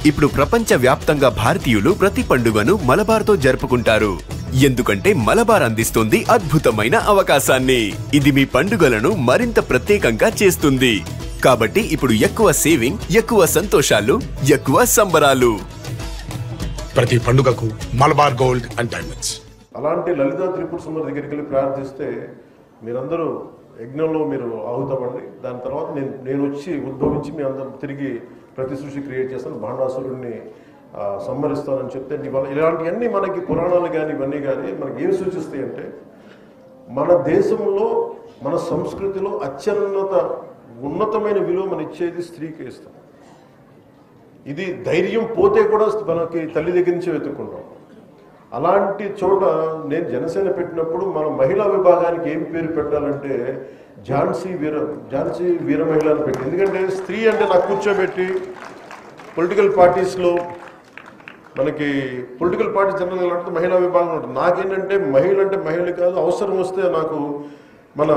ఇప్పుడు ప్రపంచ వ్యాప్తంగా భారతీయులు ప్రతి పండుగను మలబార్తో జరుపుకుంటారు. ఎందుకంటే మలబార్ అందిస్తుంది అద్భుతమైన అవకాశాన్ని. ఇది మీ పండుగలను మరింత ప్రత్యేకంగా చేస్తుంది. కాబట్టి ఇప్పుడు ఎక్కువ సేవింగ్, ఎక్కువ సంతోషాలు, ఎక్కువ సంబరాలు. ప్రతి పండుగకు మలబార్ గోల్డ్ అండ్ డైమండ్స్. అలాంటి లలితా త్రిపుర సుందరి దగ్గరికి వెళ్ళి ప్రార్థిస్తే మీరందరూ యజ్ఞంలో మీరు ఆహుతపండి. దాని తర్వాత నేను వచ్చి ఉద్భవించి మీ అందరూ తిరిగి ప్రతి సృష్టి క్రియేట్ చేస్తాను, భాండాసురుడిని సంహరిస్తానని చెప్తే ఇలాంటివన్నీ మనకి పురాణాలు కానీ ఇవన్నీ కానీ మనకి ఏమి సూచిస్తాయి అంటే మన దేశంలో మన సంస్కృతిలో ఉన్నతమైన విలువ మనం ఇచ్చేది స్త్రీకి ఇస్తాం. ఇది ధైర్యం పోతే కూడా మనకి తల్లి దగ్గర నుంచి వెతుక్కుంటాం. అలాంటి చోట నేను జనసేన పెట్టినప్పుడు మనం మహిళా విభాగానికి ఏం పేరు పెట్టాలంటే ఝాన్సీ వీర మహిళ అని పెట్టి. ఎందుకంటే స్త్రీ అంటే నాకు కూర్చోబెట్టి పొలిటికల్ పార్టీస్లో మనకి పొలిటికల్ పార్టీస్ జనరల్గా అంటే మహిళా విభాగం ఉంటుంది. నాకేంటంటే మహిళ అంటే మహిళ కాదు, అవసరం వస్తే నాకు మన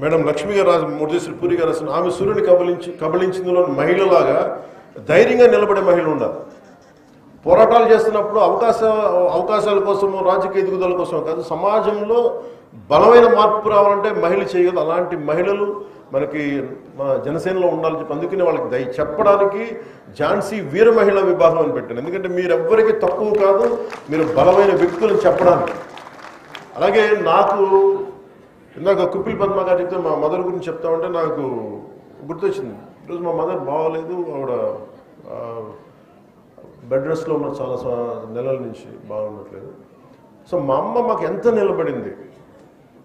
మేడం లక్ష్మి గారు మురళీశ్వర పూరి గారు రాసిన ఆమె సూర్యుని కబలించిందిలో మహిళలాగా ధైర్యంగా నిలబడే మహిళ ఉండాలి. పోరాటాలు చేస్తున్నప్పుడు అవకాశాల కోసమో రాజకీయ ఎదుగుదల కోసమో కాదు, సమాజంలో బలమైన మార్పు రావాలంటే మహిళ చేయగలదు. అలాంటి మహిళలు మనకి మన జనసేనలో ఉండాలని చెప్పి అందుకనే వాళ్ళకి చెప్పడానికి ఝాన్సీ వీర మహిళా విభాగం అని పెట్టాను. ఎందుకంటే మీరెవ్వరికి తక్కువ కాదు, మీరు బలమైన వ్యక్తులను చెప్పడానికి. అలాగే నాకు ఇందాక కుప్పిల్ పద్మ గారు చెప్తే మా మదర్ గురించి చెప్తామంటే నాకు గుర్తొచ్చింది. ఈరోజు మా మదర్ బాగోలేదు, ఆవిడ బెడ్ రెస్ట్లో ఉన్న చాలా నెలల నుంచి బాగుండట్లేదు. సో మా అమ్మ మాకు ఎంత నిలబడింది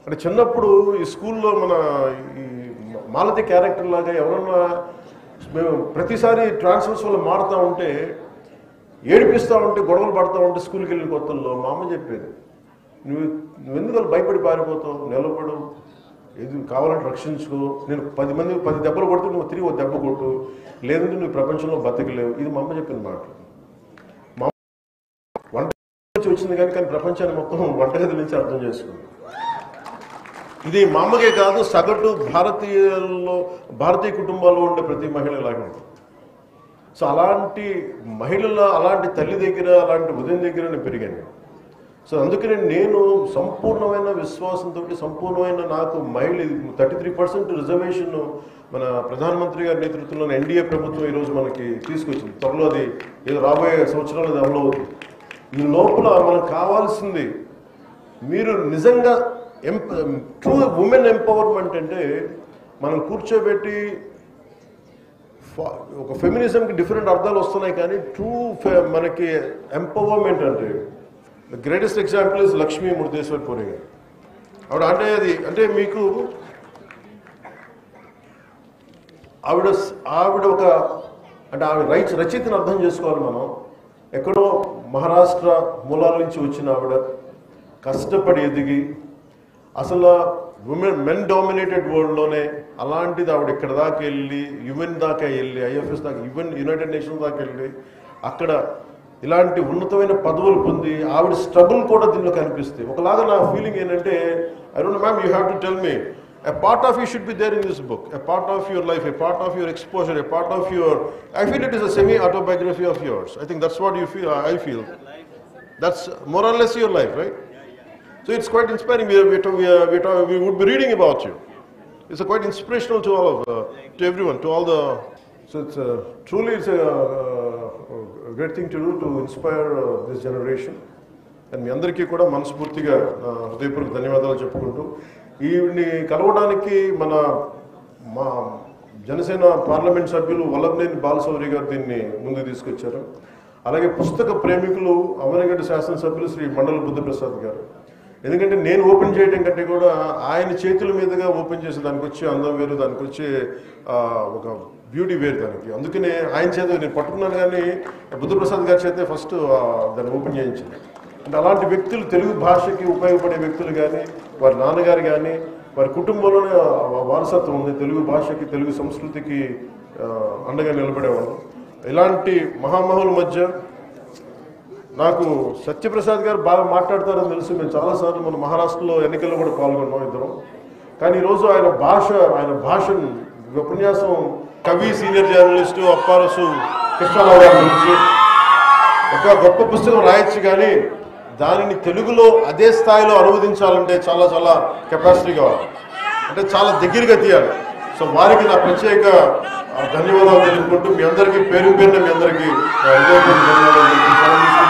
అంటే చిన్నప్పుడు ఈ స్కూల్లో మన ఈ మాలతి క్యారెక్టర్ లాగా ఎవరన్నా మేము ప్రతిసారి ట్రాన్స్ఫర్స్ వల్ల మారుతూ ఉంటే ఏడిపిస్తూ ఉంటే గొడవలు పడుతూ ఉంటే స్కూల్కి వెళ్ళిన కొత్తల్లో మా అమ్మ చెప్పేది, నువ్వు ఎందుకు భయపడి పారిపోతావు, నిలబడు, ఏది కావాలంటే రక్షించుకో, నేను 10 దెబ్బలు కొడితే నువ్వు తిరిగి ఒక దెబ్బ కొట్టు, లేదంటే నువ్వు ప్రపంచంలో బతకలేవు. ఇది మా అమ్మ చెప్పిన మాట. మా వంట నుంచి వచ్చింది కానీ ప్రపంచాన్ని మొత్తం వంటగది నుంచి అర్థం చేసుకుంది. ఇది మా అమ్మకే కాదు, సగటు భారతీయ కుటుంబాల్లో ఉండే ప్రతి మహిళ ఇలాగే ఉంటుంది. సో అలాంటి అలాంటి తల్లి దగ్గర, అలాంటి ఉదయం దగ్గర నేను పెరిగాను. సో అందుకనే నేను సంపూర్ణమైన విశ్వాసంతో సంపూర్ణమైన నాకు మహిళ 33% రిజర్వేషన్ మన ప్రధానమంత్రి గారి నేతృత్వంలోని ఎన్డీఏ ప్రభుత్వం ఈరోజు మనకి తీసుకొచ్చింది. త్వరలో అది ఏదో రాబోయే సంవత్సరాలు అమలు అవుతుంది. ఈ లోపల మనకు కావాల్సింది మీరు నిజంగా ట్రూ ఉమెన్ ఎంపవర్మెంట్ అంటే మనం కూర్చోబెట్టి ఒక ఫెమినిజంకి డిఫరెంట్ అర్థాలు వస్తున్నాయి కానీ ట్రూ మనకి ఎంపవర్మెంట్ అంటే the greatest example is Lakshmi Muralishwara Puri గారు. అంటే మీకు ఆవిడ ఒక అంటే ఆవిడ రచయితను అర్థం చేసుకోవాలి మనం. ఎక్కడో మహారాష్ట్ర మూలాల నుంచి వచ్చిన ఆవిడ కష్టపడి ఎదిగి అసలు మెన్ డామినేటెడ్ వరల్డ్లోనే అలాంటిది ఆవిడ ఇక్కడ దాకా వెళ్ళి యుఎన్ దాకా వెళ్ళి ఐఎఫ్ఎస్ దాకా ఈవెన్ యునైటెడ్ నేషన్స్ దాకా వెళ్ళి అక్కడ ఇలాంటి ఉన్నతమైన పదవులు పొంది ఆవిడ స్ట్రగుల్ కూడా దీనిలో కనిపిస్తాయి. ఒకలాగా నా ఫీలింగ్ ఏంటంటే I don't know ma'am, you have to tell me a part of you should be there in this book, a part of your life, a part of your exposure, a part of your, I feel it is a semi-autobiography of yours. I think that's what you feel, I feel. That's more or less your life, right? So it's quite inspiring. We would be reading about you. It's quite inspirational to all of, to everyone, to all the, so it's truly it's a great thing to do to inspire this generation. And మీ అందరికీ కూడా మనస్ఫూర్తిగా హృదయపూర్వక ధన్యవాదాలు చెప్పుకుంటూ ఈవిని కలవడానికి మా Janasena parliament సభ్యులు వల్లభనేని బాలశౌరి గారు దీన్ని ముందుకు తీసుకొచ్చారు. అలాగే పుస్తక ప్రేమికులు అవనగడ్డ శాసనసభ్యులు శ్రీ మండల బుద్ధప్రసాద్ గారు. ఎందుకంటే నేను ఓపెన్ చేయడం కంటే కూడా ఆయన చేతుల మీదుగా ఓపెన్ చేసి దానికి వచ్చే అందం వేరు, దానికి వచ్చే ఒక బ్యూటీ వేరు దానికి. అందుకనే ఆయన చేత నేను పట్టుకున్నాను కానీ బుద్ధప్రసాద్ గారి చేతే ఫస్ట్ దాన్ని ఓపెన్ చేయించింది. అంటే అలాంటి వ్యక్తులు తెలుగు భాషకి ఉపయోగపడే వ్యక్తులు కానీ వారి నాన్నగారు కానీ వారి కుటుంబంలోనే వారసత్వం ఉంది, తెలుగు భాషకి తెలుగు సంస్కృతికి అండగా నిలబడేవాళ్ళు. ఇలాంటి మహామహుల మధ్య నాకు సత్యప్రసాద్ గారు బాగా మాట్లాడతారని తెలుసు. మేము చాలాసార్లు మన మహారాష్ట్రలో ఎన్నికల్లో కూడా పాల్గొన్నాం ఇద్దరం. కానీ ఈరోజు ఆయన భాషను ఉపన్యాసం కవి, సీనియర్ జర్నలిస్టు అప్పారసు కృష్ణారావు గారి గురించి. ఒక గొప్ప పుస్తకం రాయొచ్చు కానీ దానిని తెలుగులో అదే స్థాయిలో అనువదించాలంటే చాలా చాలా కెపాసిటీ కావాలి, అంటే చాలా దగ్గరగా తీయాలి. సో వారికి నా ప్రత్యేక ధన్యవాదాలు తెలుపుకుంటూ మీ అందరికీ పేరు పేరున మీ అందరికీ హృదయపూర్వక ధన్యవాదాలు తెలుపుకుంటూ